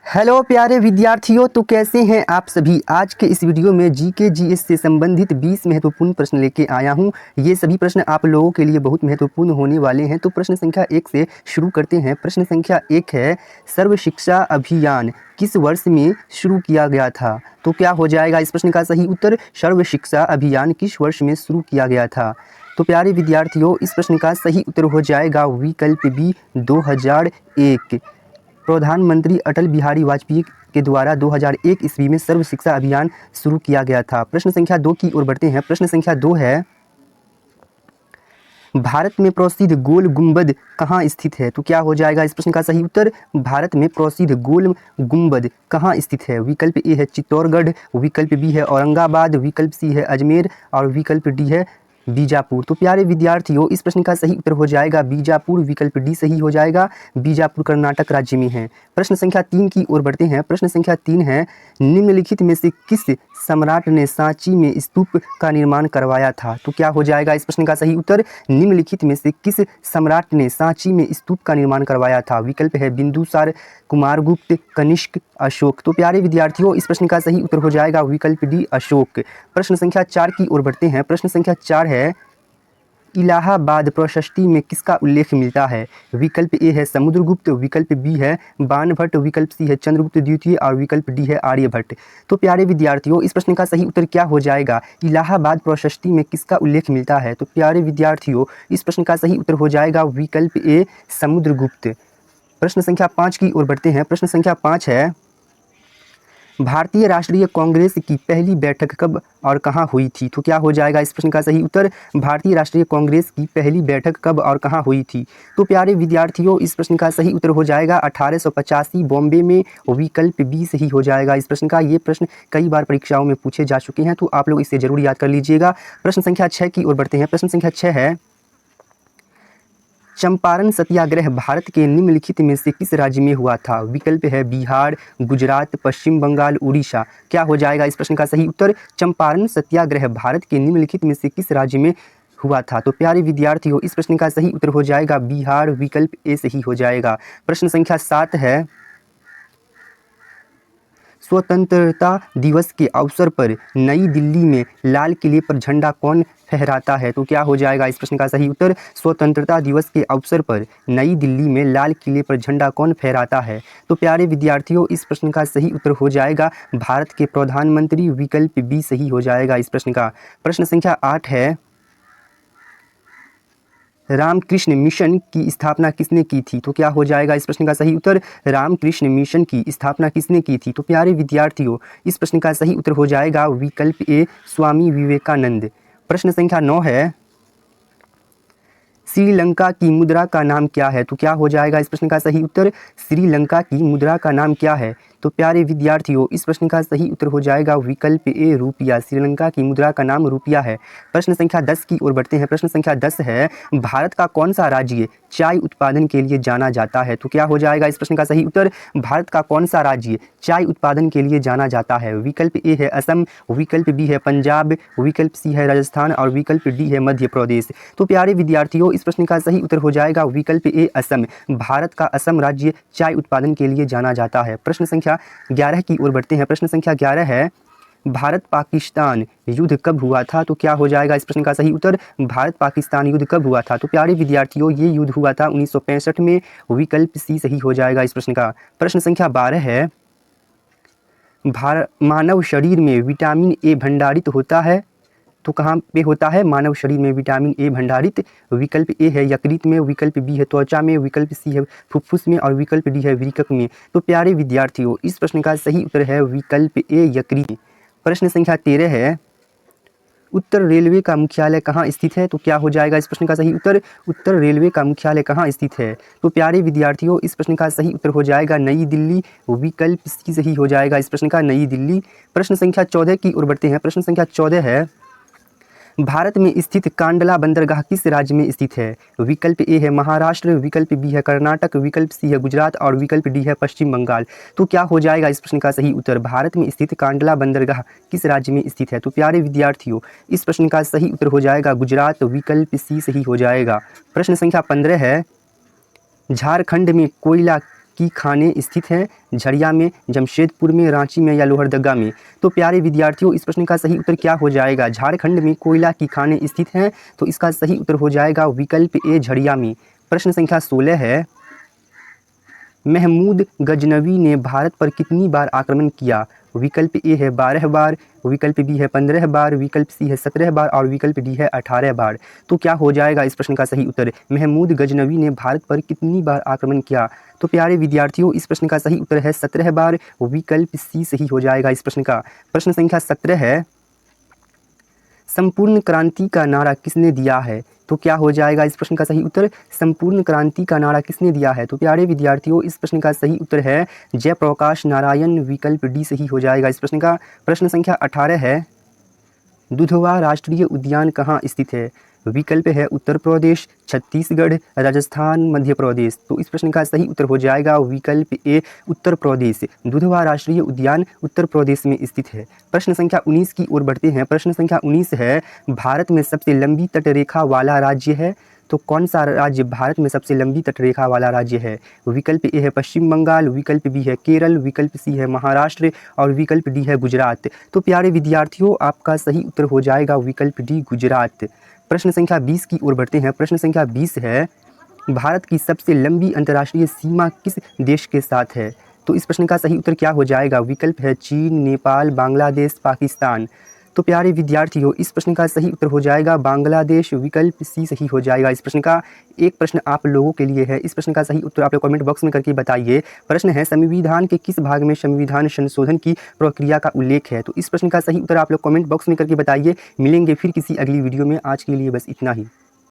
Hello प्यारे विद्यार्थियों, तो कैसे हैं आप सभी। आज के इस वीडियो में जीके जीएस से संबंधित 20 महत्वपूर्ण प्रश्न लेके आया हूं। ये सभी प्रश्न आप लोगों के लिए बहुत महत्वपूर्ण होने वाले हैं। तो प्रश्न संख्या 1 से शुरू करते हैं। प्रश्न संख्या 1 है, सर्व शिक्षा अभियान किस वर्ष में शुरू किया गया था। तो क्या हो जाएगा इस प्रश्न का सही उत्तर। सर्व शिक्षा अभियान किस वर्ष में शुरू किया गया था। तो प्यारे विद्यार्थियों, इस प्रश्न का सही उत्तर हो जाएगा विकल्प बी 2001। प्रधानमंत्री अटल बिहारी वाजपेयी के द्वारा 2001 ईस्वी में सर्व शिक्षा अभियान शुरू किया गया था। प्रश्न संख्या 2 की ओर बढ़ते हैं। प्रश्न संख्या 2 है, भारत में प्रसिद्ध गोल गुंबद कहाँ स्थित है। तो क्या हो जाएगा इस प्रश्न का सही उत्तर। भारत में प्रसिद्ध गोल गुंबद कहाँ स्थित है। विकल्प ए है चित्तौड़गढ़, विकल्प बी है औरंगाबाद, विकल्प सी है अजमेर और विकल्प डी है बीजापुर। तो प्यारे विद्यार्थियों, इस प्रश्न का सही उत्तर हो जाएगा बीजापुर। विकल्प डी सही हो जाएगा। बीजापुर कर्नाटक राज्य में है। प्रश्न संख्या 3 की ओर बढ़ते हैं। प्रश्न संख्या 3 है, निम्नलिखित में से किस सम्राट ने सांची में स्तूप का निर्माण करवाया था। तो क्या हो जाएगा इस प्रश्न का सही उत्तर। निम्नलिखित में से किस सम्राट ने सांची में स्तूप का निर्माण करवाया था। विकल्प है बिंदुसार, कुमारगुप्त, कनिष्क, अशोक। तो प्यारे विद्यार्थियों, इस प्रश्न का सही उत्तर हो जाएगा विकल्प डी अशोक। प्रश्न संख्या 4 की ओर बढ़ते हैं। प्रश्न संख्या 4 है, इलाहाबाद प्रशस्ति में किसका उल्लेख मिलता है। विकल्प ए है समुद्रगुप्त, विकल्प बी है बाणभट्ट, विकल्प सी है चंद्रगुप्त द्वितीय और विकल्प डी है आर्यभट्ट। तो प्यारे विद्यार्थियों, इस प्रश्न का सही उत्तर क्या हो जाएगा। इलाहाबाद प्रशस्ति में किसका उल्लेख मिलता है। तो प्यारे विद्यार्थियों, इस प्रश्न का सही उत्तर हो जाएगा विकल्प ए समुद्रगुप्त। प्रश्न संख्या 5 की ओर बढ़ते हैं। प्रश्न संख्या 5 है, भारतीय राष्ट्रीय कांग्रेस की पहली बैठक कब और कहाँ हुई थी। तो क्या हो जाएगा इस प्रश्न का सही उत्तर। भारतीय राष्ट्रीय कांग्रेस की पहली बैठक कब और कहाँ हुई थी। तो प्यारे विद्यार्थियों, इस प्रश्न का सही उत्तर हो जाएगा 1885 बॉम्बे में। विकल्प बी सही हो जाएगा इस प्रश्न का। ये प्रश्न कई बार परीक्षाओं में पूछे जा चुके हैं, तो आप लोग इसे जरूर याद कर लीजिएगा। प्रश्न संख्या 6 की ओर बढ़ते हैं। प्रश्न संख्या 6 है, चंपारण सत्याग्रह भारत के निम्नलिखित में से किस राज्य में हुआ था। विकल्प है बिहार, गुजरात, पश्चिम बंगाल, उड़ीसा। क्या हो जाएगा इस प्रश्न का सही उत्तर। चंपारण सत्याग्रह भारत के निम्नलिखित में से किस राज्य में हुआ था। तो प्यारे विद्यार्थियों, इस प्रश्न का सही उत्तर हो जाएगा बिहार। विकल्प ए सही हो जाएगा। प्रश्न संख्या 7 है, स्वतंत्रता दिवस के अवसर पर नई दिल्ली में लाल किले पर झंडा कौन फहराता है। तो क्या हो जाएगा इस प्रश्न का सही उत्तर। स्वतंत्रता दिवस के अवसर पर नई दिल्ली में लाल किले पर झंडा कौन फहराता है। तो प्यारे विद्यार्थियों, इस प्रश्न का सही उत्तर हो जाएगा भारत के प्रधानमंत्री। विकल्प बी सही हो जाएगा इस प्रश्न का। प्रश्न संख्या 8 है, रामकृष्ण मिशन की स्थापना किसने की थी। तो क्या हो जाएगा इस प्रश्न का सही उत्तर। रामकृष्ण मिशन की स्थापना किसने की थी। तो प्यारे विद्यार्थियों, इस प्रश्न का सही उत्तर हो जाएगा विकल्प ए स्वामी विवेकानंद। प्रश्न संख्या 9 है, श्रीलंका की मुद्रा का नाम क्या है। तो क्या हो जाएगा इस प्रश्न का सही उत्तर। श्रीलंका की मुद्रा का नाम क्या है। तो प्यारे विद्यार्थियों, इस प्रश्न का सही उत्तर हो जाएगा विकल्प ए रुपया। श्रीलंका की मुद्रा का नाम रुपया है। प्रश्न संख्या 10 की ओर बढ़ते हैं। प्रश्न संख्या 10 है, भारत का कौन सा राज्य चाय उत्पादन के लिए जाना जाता है। तो क्या हो जाएगा इस प्रश्न का सही उत्तर। भारत का कौन सा राज्य चाय उत्पादन के लिए जाना जाता है। विकल्प ए है असम, विकल्प बी है पंजाब, विकल्प सी है राजस्थान और विकल्प डी है मध्य प्रदेश। तो प्यारे विद्यार्थियों, इस प्रश्न का सही उत्तर हो जाएगा विकल्प ए असम। भारत का असम राज्य चाय उत्पादन के लिए जाना जाता है। प्रश्न संख्या 11 की ओर बढ़ते हैं। प्रश्न संख्या 11 है, भारत पाकिस्तान युद्ध कब हुआ था। तो क्या हो जाएगा इस प्रश्न का सही उत्तर। भारत पाकिस्तान युद्ध कब हुआ था। तो प्यारे विद्यार्थियों, ये युद्ध हुआ था 1965 में। विकल्प सी सही हो जाएगा इस प्रश्न का। प्रश्न संख्या 12 है, मानव शरीर में विटामिन ए भंडारित होता है। तो कहाँ पे होता है मानव शरीर में विटामिन ए भंडारित। विकल्प ए है यकृत में, विकल्प बी है त्वचा में, विकल्प सी है फुफ्फुस में और विकल्प डी है वृक्क में। तो प्यारे विद्यार्थियों, इस प्रश्न का सही उत्तर है विकल्प ए यकृत। प्रश्न संख्या 13 है, उत्तर रेलवे का मुख्यालय कहाँ स्थित है। तो क्या हो जाएगा इस प्रश्न का सही उत्तर। उत्तर रेलवे का मुख्यालय कहाँ स्थित है। तो प्यारे विद्यार्थियों, इस प्रश्न का सही उत्तर हो जाएगा नई दिल्ली। विकल्प सी सही हो जाएगा इस प्रश्न का, नई दिल्ली। प्रश्न संख्या 14 की ओर बढ़ते हैं। प्रश्न संख्या 14 है, भारत में स्थित कांडला बंदरगाह किस राज्य में स्थित है। विकल्प ए है महाराष्ट्र, विकल्प बी है कर्नाटक, विकल्प सी है गुजरात और विकल्प डी है पश्चिम बंगाल। तो क्या हो जाएगा इस प्रश्न का सही उत्तर। भारत में स्थित कांडला बंदरगाह किस राज्य में स्थित है। तो प्यारे विद्यार्थियों, इस प्रश्न का सही उत्तर हो जाएगा गुजरात। विकल्प सी सही हो जाएगा। प्रश्न संख्या 15 है, झारखंड में कोयला की खानें स्थित हैं? झरिया में, जमशेदपुर में, रांची में या लोहरदगा में? तो प्यारे विद्यार्थियों, इस प्रश्न का सही उत्तर क्या हो जाएगा? झारखंड में कोयला की खानें स्थित हैं, तो इसका सही उत्तर हो जाएगा विकल्प ए झरिया में। प्रश्न संख्या 16 है, महमूद गजनवी ने भारत पर कितनी बार आक्रमण किया? विकल्प ए है 12 बार, विकल्प बी है 15 बार, विकल्प सी है 17 बार और विकल्प डी है 18 बार। तो क्या हो जाएगा इस प्रश्न का सही उत्तर? महमूद गजनवी ने भारत पर कितनी बार आक्रमण किया? तो प्यारे विद्यार्थियों, इस प्रश्न का सही उत्तर है 17 बार, विकल्प सी सही हो जाएगा इस प्रश्न का। प्रश्न संख्या 17 है, संपूर्ण क्रांति का नारा किसने दिया है? तो क्या हो जाएगा इस प्रश्न का सही उत्तर? संपूर्ण क्रांति का नारा किसने दिया है? तो प्यारे विद्यार्थियों, इस प्रश्न का सही उत्तर है जयप्रकाश नारायण, विकल्प डी सही हो जाएगा इस प्रश्न का। प्रश्न संख्या 18 है, दुधवा राष्ट्रीय उद्यान कहाँ स्थित है? विकल्प है उत्तर प्रदेश, छत्तीसगढ़, राजस्थान, मध्य प्रदेश। तो इस प्रश्न का सही उत्तर हो जाएगा विकल्प ए उत्तर प्रदेश। दुधवा राष्ट्रीय उद्यान उत्तर प्रदेश में स्थित है। प्रश्न संख्या 19 की ओर बढ़ते हैं। प्रश्न संख्या 19 है, भारत में सबसे लंबी तटरेखा वाला राज्य है? तो कौन सा राज्य भारत में सबसे लंबी तटरेखा वाला राज्य है? विकल्प ए है पश्चिम बंगाल, विकल्प बी है केरल, विकल्प सी है महाराष्ट्र और विकल्प डी है गुजरात। तो प्यारे विद्यार्थियों, आपका सही उत्तर हो जाएगा विकल्प डी गुजरात। प्रश्न संख्या 20 की ओर बढ़ते हैं। प्रश्न संख्या 20 है, भारत की सबसे लंबी अंतर्राष्ट्रीय सीमा किस देश के साथ है? तो इस प्रश्न का सही उत्तर क्या हो जाएगा? विकल्प है चीन, नेपाल, बांग्लादेश, पाकिस्तान। तो प्यारे विद्यार्थियों, इस प्रश्न का सही उत्तर हो जाएगा बांग्लादेश, विकल्प सी सही हो जाएगा इस प्रश्न का। एक प्रश्न आप लोगों के लिए है, इस प्रश्न का सही उत्तर आप लोग कमेंट बॉक्स में करके बताइए। प्रश्न है, संविधान के किस भाग में संविधान संशोधन की प्रक्रिया का उल्लेख है? तो इस प्रश्न का सही उत्तर आप लोग कमेंट बॉक्स में करके बताइए। मिलेंगे फिर किसी अगली वीडियो में। आज के लिए बस इतना ही।